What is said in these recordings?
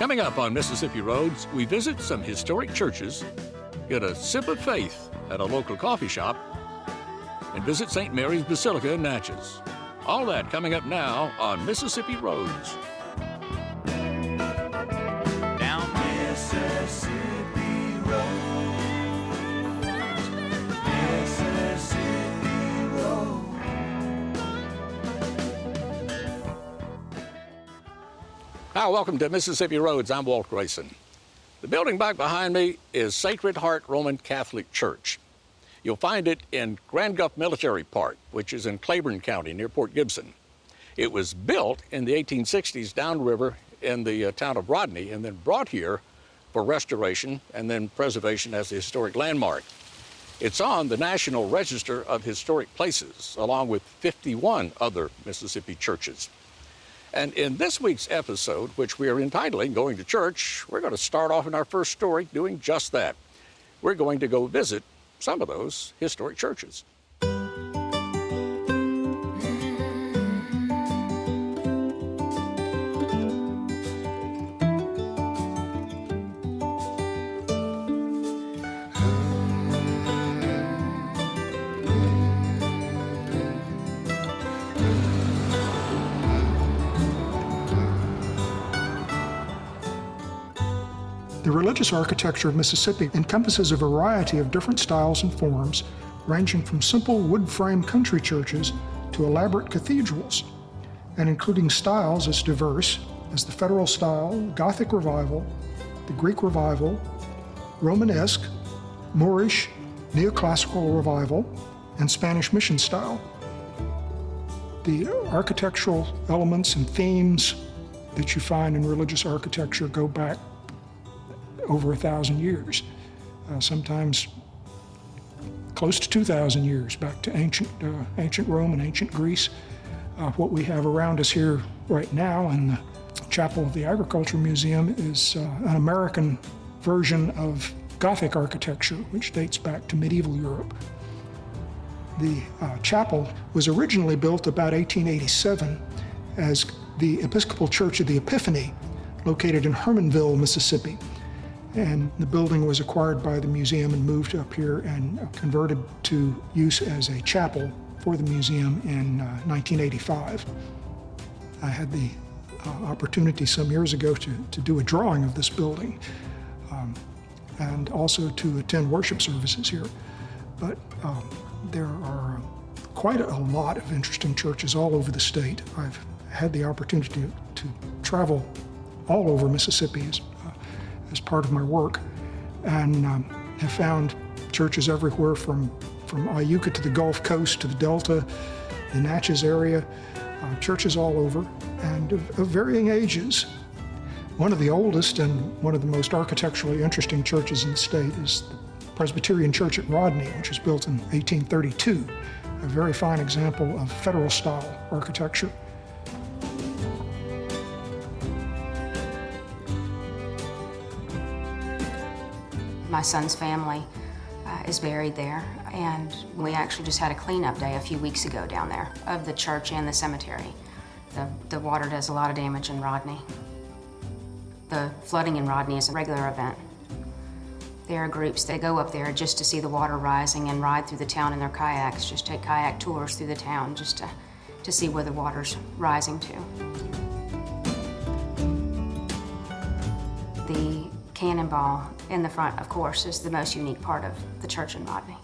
Coming up on Mississippi Roads, we visit some historic churches, get a sip of faith at a local coffee shop, and visit St. Mary's Basilica in Natchez. All that coming up now on Mississippi Roads. Down Mississippi Road, Mississippi Road. Hi, welcome to Mississippi Roads. I'm Walt Grayson. The building back behind me is Sacred Heart Roman Catholic Church. You'll find it in Grand Gulf Military Park, which is in Claiborne County near Port Gibson. It was built in the 1860s downriver in the town of Rodney and then brought here for restoration and then preservation as a historic landmark. It's on the National Register of Historic Places, along with 51 other Mississippi churches. And in this week's episode, which we are entitling Going to Church, we're going to start off in our first story doing just that. We're going to go visit some of those historic churches. The religious architecture of Mississippi encompasses a variety of different styles and forms, ranging from simple wood frame country churches to elaborate cathedrals, and including styles as diverse as the Federal style, Gothic Revival, the Greek Revival, Romanesque, Moorish, Neoclassical Revival, and Spanish Mission style. The architectural elements and themes that you find in religious architecture go back over 1,000 years, sometimes close to 2,000 years, back to ancient Rome and ancient Greece. What we have around us here right now in the Chapel of the Agriculture Museum is an American version of Gothic architecture, which dates back to medieval Europe. The chapel was originally built about 1887 as the Episcopal Church of the Epiphany, located in Hermanville, Mississippi. And the building was acquired by the museum and moved up here and converted to use as a chapel for the museum in 1985. I had the opportunity some years ago to do a drawing of this building and also to attend worship services here. But there are quite a lot of interesting churches all over the state. I've had the opportunity to travel all over Mississippi as part of my work, and have found churches everywhere from Iuka to the Gulf Coast to the Delta, the Natchez area, churches all over, and of varying ages. One of the oldest and one of the most architecturally interesting churches in the state is the Presbyterian Church at Rodney, which was built in 1832, a very fine example of Federal-style architecture. My son's family is buried there, and we actually just had a cleanup day a few weeks ago down there of the church and the cemetery. The water does a lot of damage in Rodney. The flooding in Rodney is a regular event. There are groups that go up there just to see the water rising and ride through the town in their kayaks, just take kayak tours through the town just to see where the water's rising to. The cannonball in the front, of course, is the most unique part of the church in Rodney.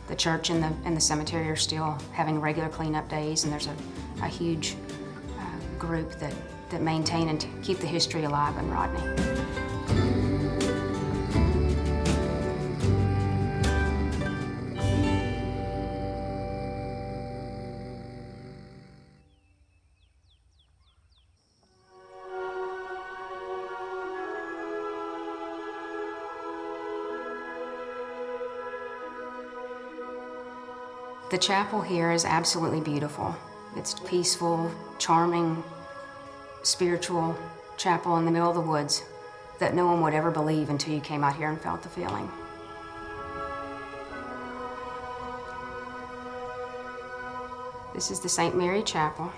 The church and the cemetery are still having regular cleanup days, and there's a huge group that maintain and keep the history alive in Rodney. The chapel here is absolutely beautiful. It's peaceful, charming, spiritual chapel in the middle of the woods that no one would ever believe until you came out here and felt the feeling. This is the St. Mary Chapel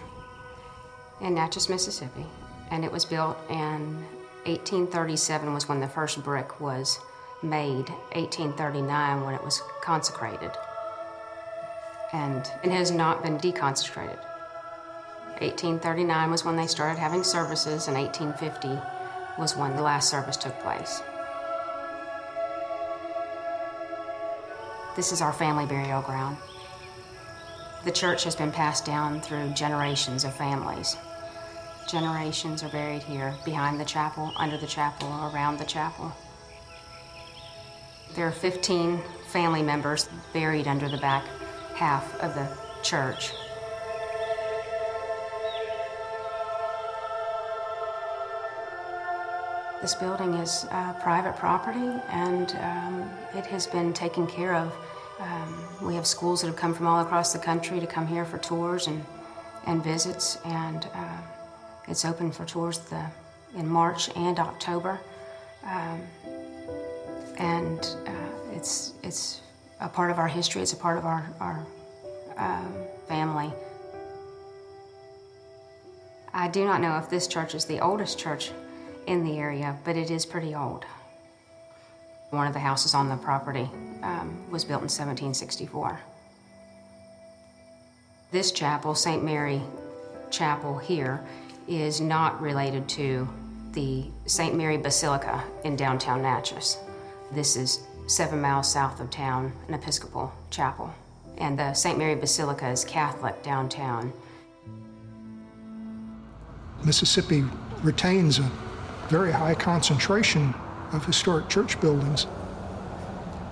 in Natchez, Mississippi, and it was built in 1837 was when the first brick was made, 1839 when it was consecrated. And it has not been deconsecrated. 1839 was when they started having services, and 1850 was when the last service took place. This is our family burial ground. The church has been passed down through generations of families. Generations are buried here, behind the chapel, under the chapel, around the chapel. There are 15 family members buried under the back half of the church. This building is private property, and it has been taken care of. We have schools that have come from all across the country to come here for tours and visits, and it's open for tours in March and October. It's a part of our history. It's a part of our family. I do not know if this church is the oldest church in the area, but it is pretty old. One of the houses on the property was built in 1764. This chapel, St. Mary Chapel here, is not related to the St. Mary Basilica in downtown Natchez. This is 7 miles south of town, an Episcopal chapel. And the St. Mary Basilica is Catholic downtown. Mississippi retains a very high concentration of historic church buildings.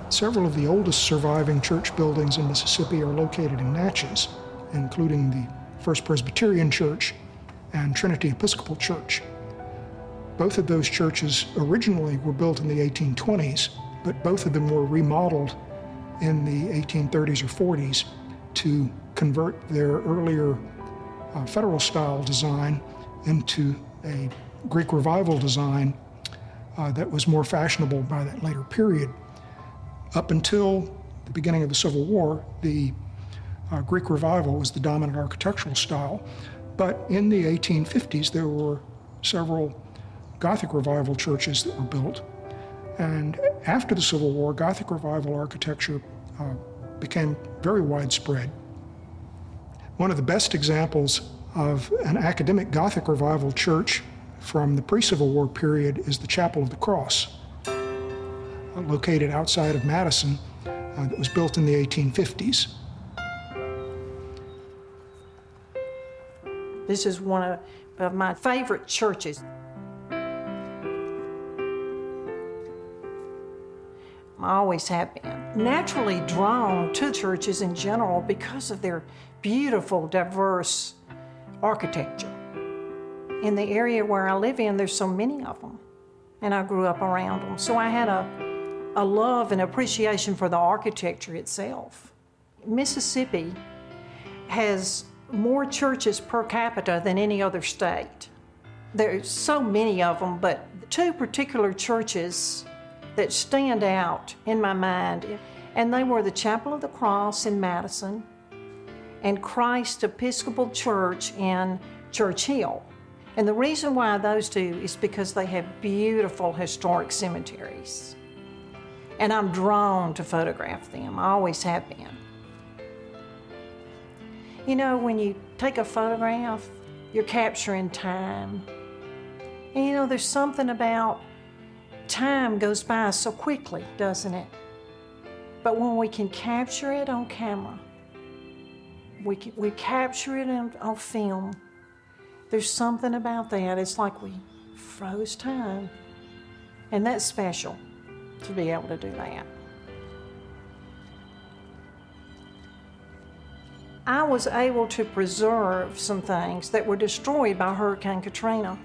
Several of the oldest surviving church buildings in Mississippi are located in Natchez, including the First Presbyterian Church and Trinity Episcopal Church. Both of those churches originally were built in the 1820s, but both of them were remodeled in the 1830s or 40s to convert their earlier federal-style design into a Greek Revival design that was more fashionable by that later period. Up until the beginning of the Civil War, the Greek Revival was the dominant architectural style, but in the 1850s there were several Gothic Revival churches that were built, and after the Civil War, Gothic Revival architecture became very widespread. One of the best examples of an academic Gothic Revival church from the pre-Civil War period is the Chapel of the Cross, located outside of Madison, that was built in the 1850s. This is one of my favorite churches. I always have been naturally drawn to churches in general because of their beautiful, diverse architecture. In the area where I live in, there's so many of them, and I grew up around them. So I had a love and appreciation for the architecture itself. Mississippi has more churches per capita than any other state. There's so many of them, but two particular churches that stand out in my mind, and they were the Chapel of the Cross in Madison and Christ Episcopal Church in Churchill. And the reason why those two is because they have beautiful historic cemeteries. And I'm drawn to photograph them. I always have been. You know, when you take a photograph, you're capturing time. And you know, there's something about time goes by so quickly, doesn't it? But when we can capture it on camera, we capture it on film, there's something about that. It's like we froze time. And that's special to be able to do that. I was able to preserve some things that were destroyed by Hurricane Katrina.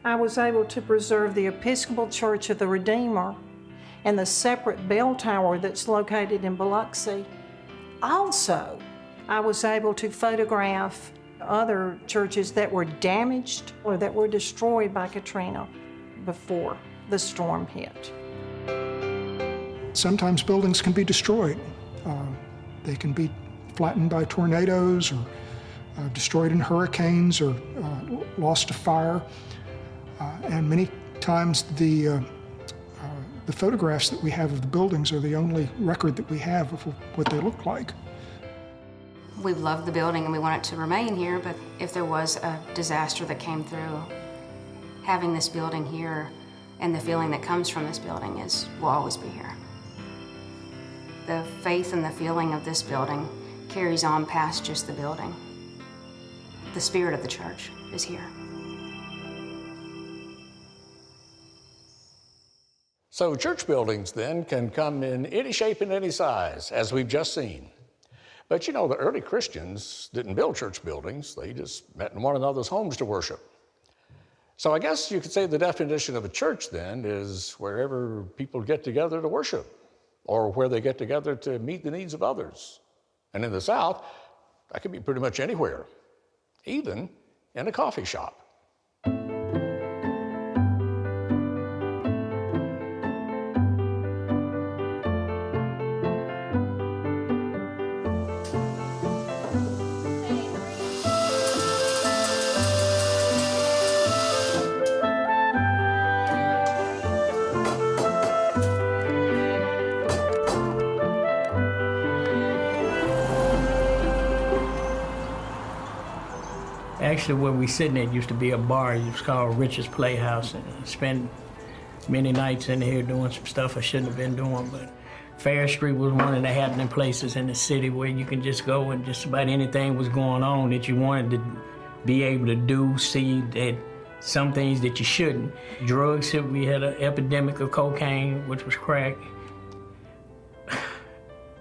I was able to preserve the Episcopal Church of the Redeemer and the separate bell tower that's located in Biloxi. Also, I was able to photograph other churches that were damaged or that were destroyed by Katrina before the storm hit. Sometimes buildings can be destroyed. They can be flattened by tornadoes or destroyed in hurricanes or lost to fire. And many times the photographs that we have of the buildings are the only record that we have of what they look like. We love the building and we want it to remain here, but if there was a disaster that came through, having this building here and the feeling that comes from this building will always be here. The faith and the feeling of this building carries on past just the building. The spirit of the church is here. So church buildings then can come in any shape and any size, as we've just seen. But you know, the early Christians didn't build church buildings. They just met in one another's homes to worship. So I guess you could say the definition of a church then is wherever people get together to worship, or where they get together to meet the needs of others. And in the South, that could be pretty much anywhere, even in a coffee shop. Actually, where we sitting at used to be a bar. It was called Richard's Playhouse, and I spent many nights in here doing some stuff I shouldn't have been doing. But Fair Street was one of the happening places in the city where you can just go and just about anything was going on that you wanted to be able to do, see that some things that you shouldn't. Drugs, we had an epidemic of cocaine, which was crack.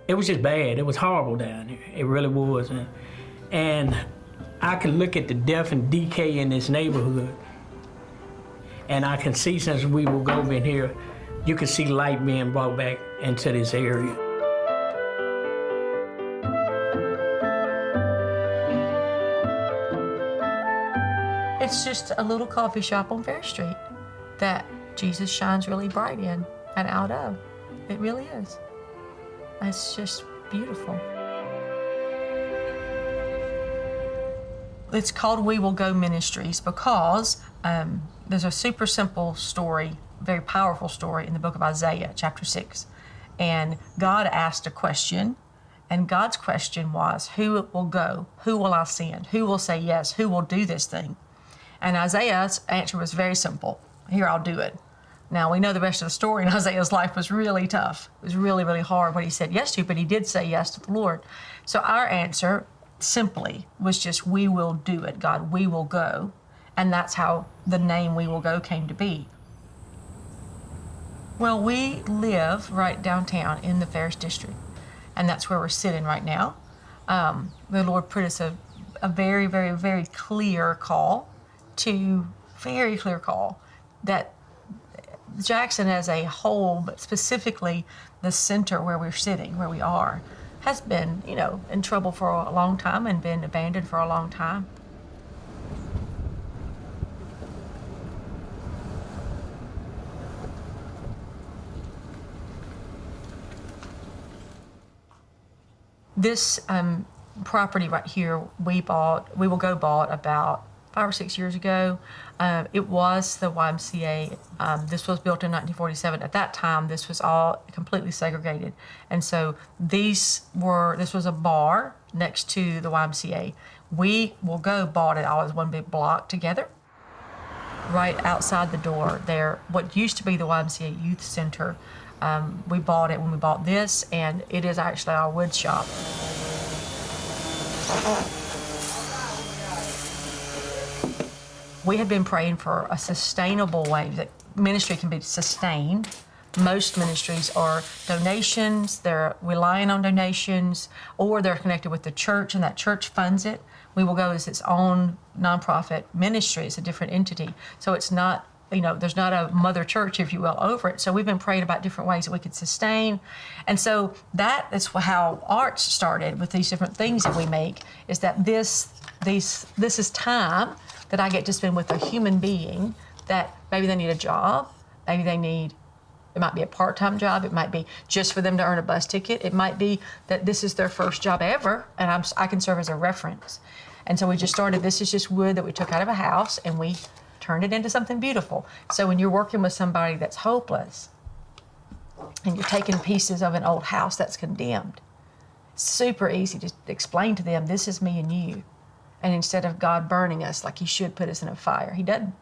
It was just bad. It was horrible down here. It really was. And I can look at the death and decay in this neighborhood, and I can see since we will go in here, you can see light being brought back into this area. It's just a little coffee shop on Fair Street that Jesus shines really bright in and out of. It really is. It's just beautiful. It's called We Will Go Ministries because there's a super simple story, very powerful story in the book of Isaiah, chapter 6. And God asked a question, and God's question was, who will go? Who will I send? Who will say yes? Who will do this thing? And Isaiah's answer was very simple. Here, I'll do it. Now, we know the rest of the story, and Isaiah's life was really tough. It was really, really hard what he said yes to, but he did say yes to the Lord. So our answer simply was just, we will do it, God, we will go. And that's how the name We Will Go came to be. Well, we live right downtown in the Ferris District, and that's where we're sitting right now. The Lord put us a very, very, very clear call that Jackson as a whole, but specifically the center where we're sitting, where we are, has been, in trouble for a long time and been abandoned for a long time. This property right here, We Will Go bought about 5 or 6 years ago. It was the YMCA. This was built in 1947. At that time, this was all completely segregated. And so this was a bar next to the YMCA. We Will Go bought it all as one big block together. Right outside the door there, what used to be the YMCA Youth Center, we bought it when we bought this, and it is actually our wood shop. We had been praying for a sustainable way that ministry can be sustained. Most ministries are donations, they're relying on donations, or they're connected with the church and that church funds it. We Will Go is its own nonprofit ministry, it's a different entity. So it's not, there's not a mother church, if you will, over it. So we've been praying about different ways that we could sustain. And so that is how arts started with these different things that we make, is that this is time that I get to spend with a human being that maybe they need a job, maybe it might be a part-time job, it might be just for them to earn a bus ticket, it might be that this is their first job ever, and I can serve as a reference. And so we just started, this is just wood that we took out of a house, and we turn it into something beautiful. So when you're working with somebody that's hopeless and you're taking pieces of an old house that's condemned, it's super easy to explain to them, this is me and you. And instead of God burning us like he should put us in a fire, he doesn't.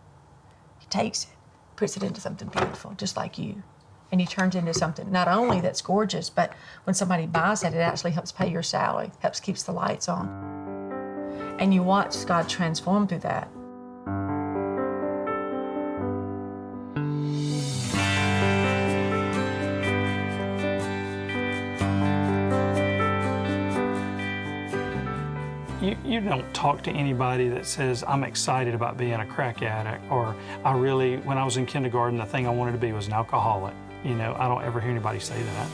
He takes it, puts it into something beautiful, just like you. And he turns it into something not only that's gorgeous, but when somebody buys it, it actually helps pay your salary, helps keeps the lights on. And you watch God transform through that. You don't talk to anybody that says, I'm excited about being a crack addict, or when I was in kindergarten, the thing I wanted to be was an alcoholic. You know, I don't ever hear anybody say that.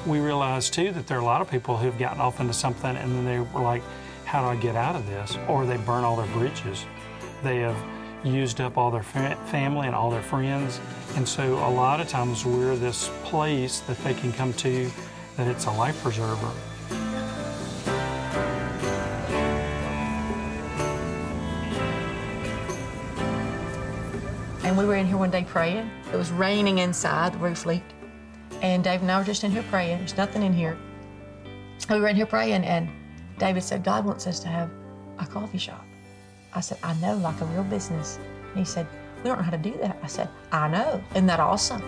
We realized too that there are a lot of people who've gotten off into something and then they were like, how do I get out of this? Or they burn all their bridges. They have used up all their family and all their friends. And so a lot of times we're this place that they can come to that it's a life preserver. And we were in here one day praying. It was raining inside, the roof leaked. And Dave and I were just in here praying. There's nothing in here. And we were in here praying, and David said, God wants us to have a coffee shop. I said, I know, like a real business. And he said, we don't know how to do that. I said, I know. Isn't that awesome?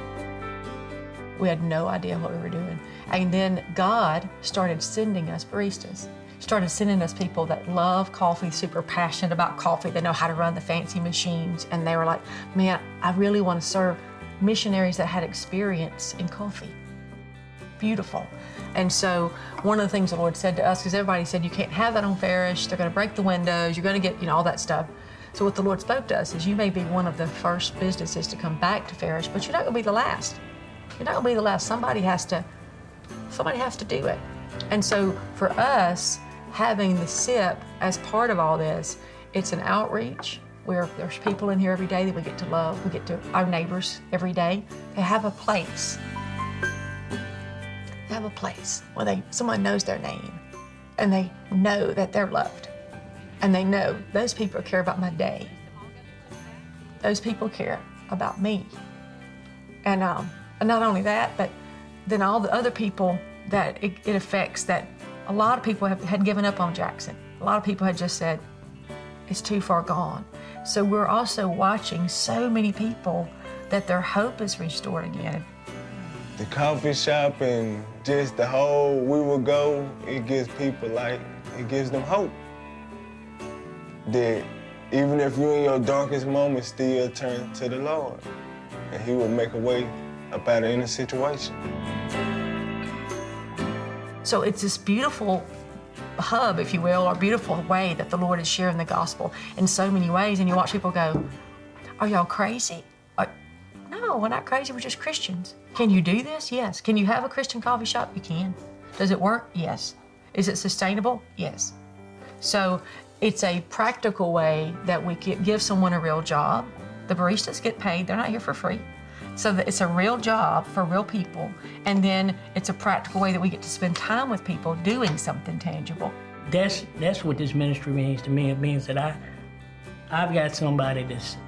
We had no idea what we were doing. And then God started sending us baristas. Started sending us people that love coffee, super passionate about coffee. They know how to run the fancy machines. And they were like, man, I really want to serve missionaries that had experience in coffee. Beautiful. And so one of the things the Lord said to us, because everybody said, you can't have that on Farish, they're going to break the windows, you're going to get, all that stuff. So what the Lord spoke to us is, you may be one of the first businesses to come back to Farish, but you're not going to be the last. You're not going to be the last. Somebody has to do it. And so for us, having the SIP as part of all this, it's an outreach where there's people in here every day that we get to love. We get to our neighbors every day. They have a place. They have a place where someone knows their name and they know that they're loved. And they know those people care about my day. Those people care about me. And not only that, but then all the other people that it affects, that a lot of people had given up on Jackson. A lot of people had just said, it's too far gone. So we're also watching so many people that their hope is restored again. The coffee shop and just the whole We Will Go, it gives people it gives them hope. That even if you're in your darkest moment, still turn to the Lord. And he will make a way up out of any situation. So it's this beautiful hub, if you will, or beautiful way that the Lord is sharing the gospel in so many ways. And you watch people go, are y'all crazy? No, we're not crazy, we're just Christians. Can you do this? Yes. Can you have a Christian coffee shop? You can. Does it work? Yes. Is it sustainable? Yes. So it's a practical way that we give someone a real job. The baristas get paid, they're not here for free. So that it's a real job for real people. And then it's a practical way that we get to spend time with people doing something tangible. That's what this ministry means to me. It means that I've got somebody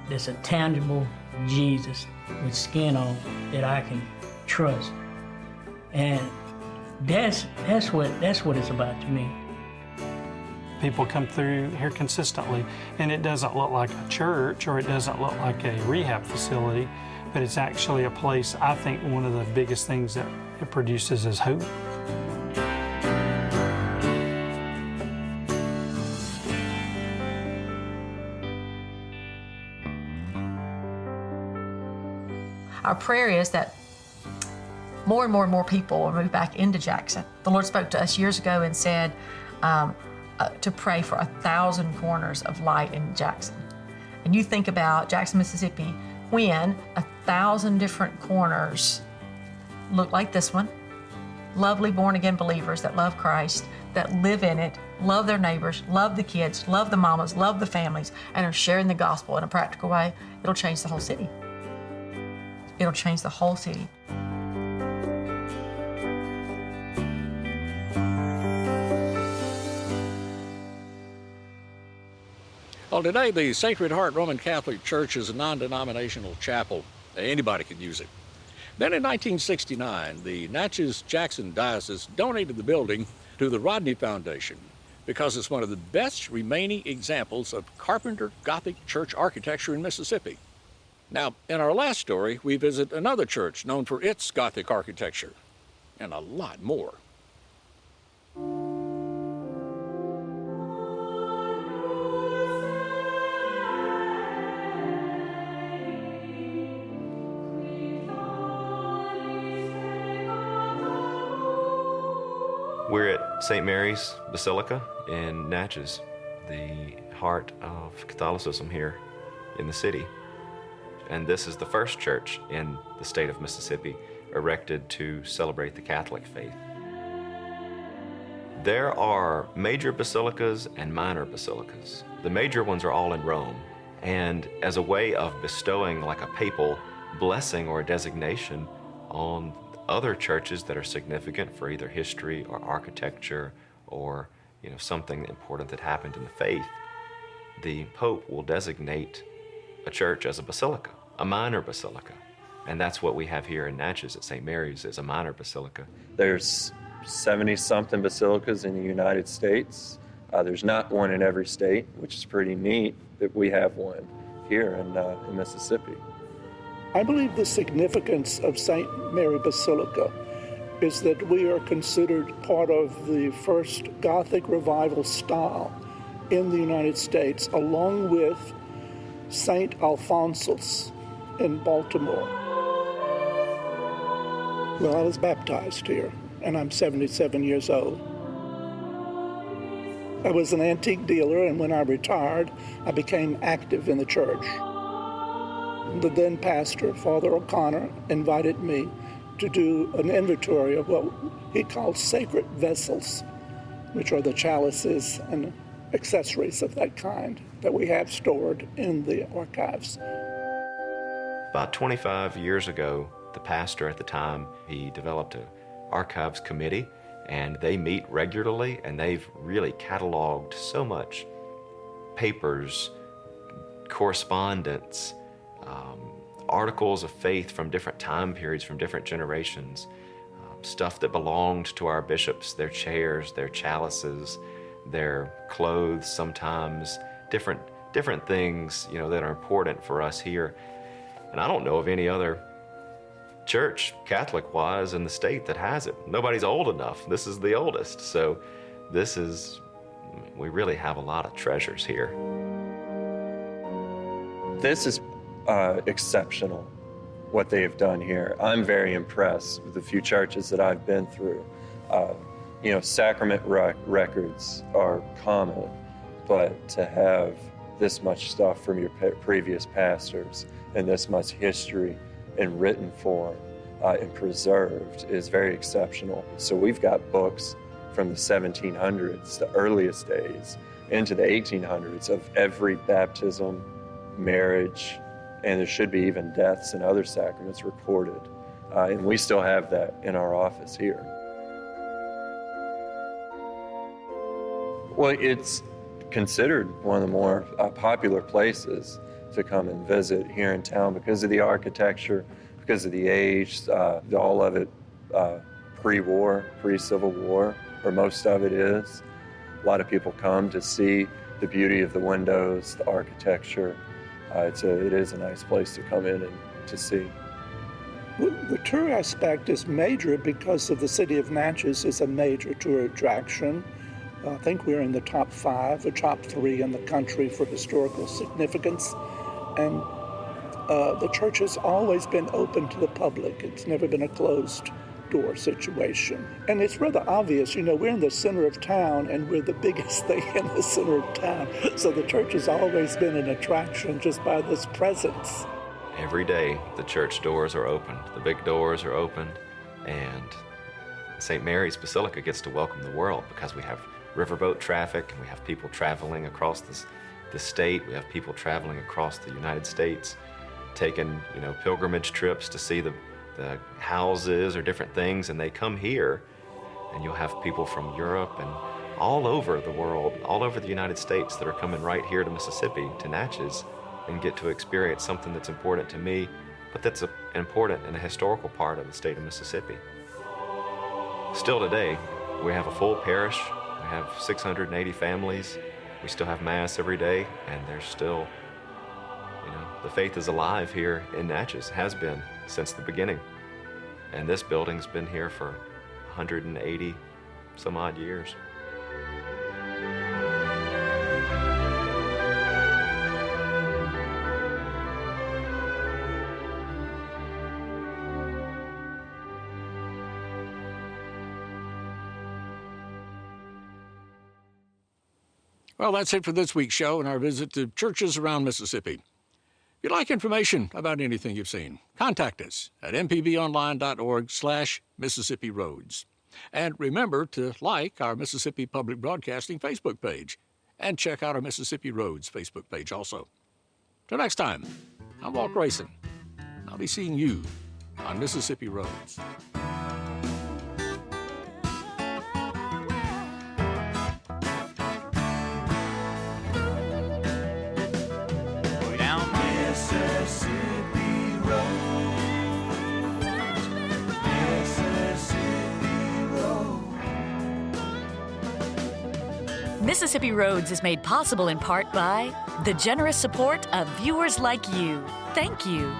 that's a tangible Jesus with skin on that I can trust. And that's what it's about to me. People come through here consistently, and it doesn't look like a church or it doesn't look like a rehab facility, but it's actually a place. I think one of the biggest things that it produces is hope. Our prayer is that more and more and more people will move back into Jackson. The Lord spoke to us years ago and said to pray for 1,000 corners of light in Jackson. And you think about Jackson, Mississippi, when 1,000 different corners look like this one, lovely born-again believers that love Christ, that live in it, love their neighbors, love the kids, love the mamas, love the families, and are sharing the gospel in a practical way, it'll change the whole city. It'll change the whole city. Well, today the Sacred Heart Roman Catholic Church is a non-denominational chapel. Anybody can use it. Then in 1969, the Natchez-Jackson Diocese donated the building to the Rodney Foundation because it's one of the best remaining examples of Carpenter Gothic church architecture in Mississippi. Now, in our last story, we visit another church known for its Gothic architecture, and a lot more. We're at St. Mary's Basilica in Natchez, the heart of Catholicism here in the city. And this is the first church in the state of Mississippi erected to celebrate the Catholic faith. There are major basilicas and minor basilicas. The major ones are all in Rome, and as a way of bestowing like a papal blessing or designation on other churches that are significant for either history or architecture or something important that happened in the faith, the Pope will designate a church as a basilica, a minor basilica. And that's what we have here in Natchez at St. Mary's, is a minor basilica. There's 70-something basilicas in the United States. There's not one in every state, which is pretty neat that we have one here in Mississippi. I believe the significance of St. Mary Basilica is that we are considered part of the first Gothic revival style in the United States, along with St. Alphonsus in Baltimore. Well, I was baptized here, and I'm 77 years old. I was an antique dealer, and when I retired, I became active in the church. The then pastor, Father O'Connor, invited me to do an inventory of what he called sacred vessels, which are the chalices and accessories of that kind that we have stored in the archives. About 25 years ago, the pastor at the time, he developed an archives committee, and they meet regularly, and they've really cataloged so much papers, correspondence, articles of faith from different time periods, from different generations, stuff that belonged to our bishops, their chairs, their chalices, their clothes sometimes, different things, that are important for us here. And I don't know of any other church, Catholic-wise, in the state that has it. Nobody's old enough. This is the oldest. So we really have a lot of treasures here. This is exceptional, what they have done here. I'm very impressed with the few churches that I've been through. Sacrament records are common, but to have this much stuff from your previous pastors and this much history in written form and preserved is very exceptional. So we've got books from the 1700s, the earliest days, into the 1800s of every baptism, marriage, and there should be even deaths and other sacraments recorded. And we still have that in our office here. Well, it's considered one of the more popular places to come and visit here in town because of the architecture, because of the age, all of it pre-war, pre-Civil War, or most of it is. A lot of people come to see the beauty of the windows, the architecture. It is a nice place to come in and to see. The tour aspect is major because of the city of Natchez is a major tour attraction. I think we're in the top 5 or top 3 in the country for historical significance. And the church has always been open to the public. It's never been a closed door situation. And it's rather obvious, we're in the center of town and we're the biggest thing in the center of town. So the church has always been an attraction just by this presence. Every day the church doors are open, the big doors are open, and St. Mary's Basilica gets to welcome the world because we have riverboat traffic and we have people traveling across the state. We have people traveling across the United States, taking pilgrimage trips to see the houses or different things, and they come here, and you'll have people from Europe and all over the world, all over the United States, that are coming right here to Mississippi, to Natchez, and get to experience something that's important to me, but that's an important and a historical part of the state of Mississippi. Still today, we have a full parish. We have 680 families. We still have Mass every day, and there's still, the faith is alive here in Natchez, has been since the beginning. And this building's been here for 180 some odd years. Well, that's it for this week's show and our visit to churches around Mississippi. If you'd like information about anything you've seen, contact us at mpbonline.org/Mississippi Roads. And remember to like our Mississippi Public Broadcasting Facebook page and check out our Mississippi Roads Facebook page also. Till next time, I'm Walt Grayson. I'll be seeing you on Mississippi Roads. Mississippi Roads is made possible in part by the generous support of viewers like you. Thank you.